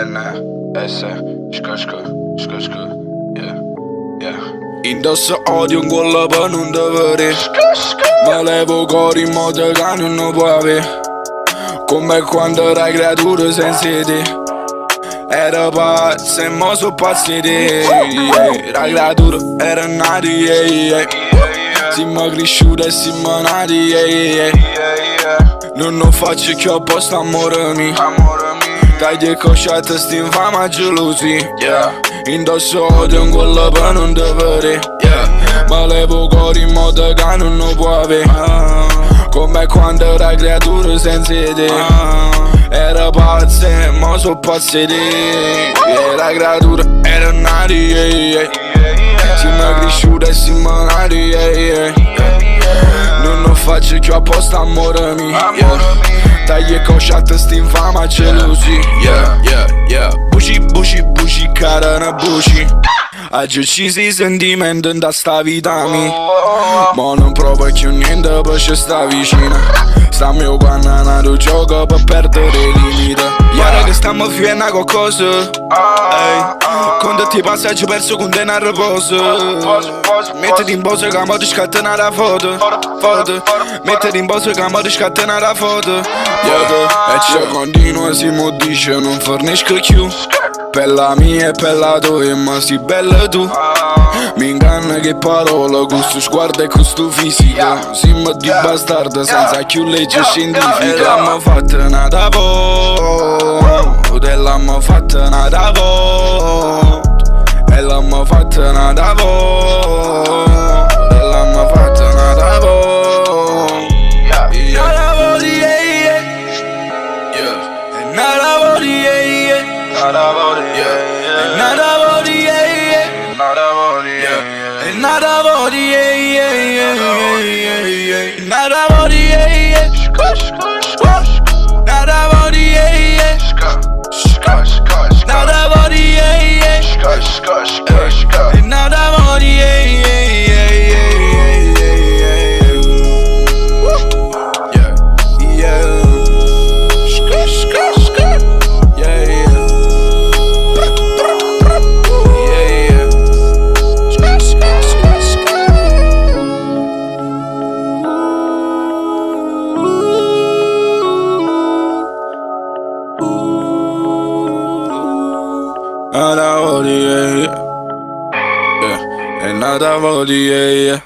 N-S Shk, yeah, yeah. Indosso odio in quello per non dovere. Ma levo cori in modo che non può avere. Come quando era creatura senza te. Era pazzo e mo so pazziti, yeah. La creatura era nata, yeah, yeah. Siamo cresciuti e siamo nati, yeah, yeah. Non faccio che ho posto amore mio. Dai che cosciate sti infama gelosia, yeah. Indosso odio in quello per non dovere, yeah. Ma levo cori in modo che non può avere. Come quando era creatura senza te. Era pazzo e mo so pazziti, yeah. La creatura era nata, yeah, yeah. Siamo cresciuti e siamo nati, yeah, yeah. Non faccio che ho posto amore mio, yeah. Dai e cosciate sti infama gelosia, yeah, yeah, yeah. Buci, cara na buci. Oggi uccisi i sentimenti da sta vita mia. Ma non provo più niente perché sta vicina. Stiamo io quando è nato gioco per perdere i limiti. Guarda che stiamo facendo qualcosa, ehi. Quando ti passaggi perso con denaro riposo. Mettiti in posa che mo ti scattena la foto. Mettiti in posa che mo ti scattena la foto, yeah. E ciò continua si mo dice non fornisco più. Per la mia e per la tua, ma si bella tu. Mi inganna che parola, con sto sguardo e con sto fisico. Siamo di bastardo senza più legge scientifica. E l'abbiamo fatta nata volta, e l'abbiamo fatta nata volta, e l'abbiamo fatta nata volta, e l'abbiamo fatta nata volta, yeah. Nata volta, yeah, yeah, yeah. Nata volta, yeah, yeah. Nata volta, yeah, nata volta, yeah, yeah. Nata volta, yeah, nata volta, yeah, yeah, yeah. Nata volta, yeah, yeah. Nata volta, yeah, yeah. Nata volta, yeah, yeah. Nata volta, yeah, nada volta, yeah, yeah. Nada volta, yeah, yeah.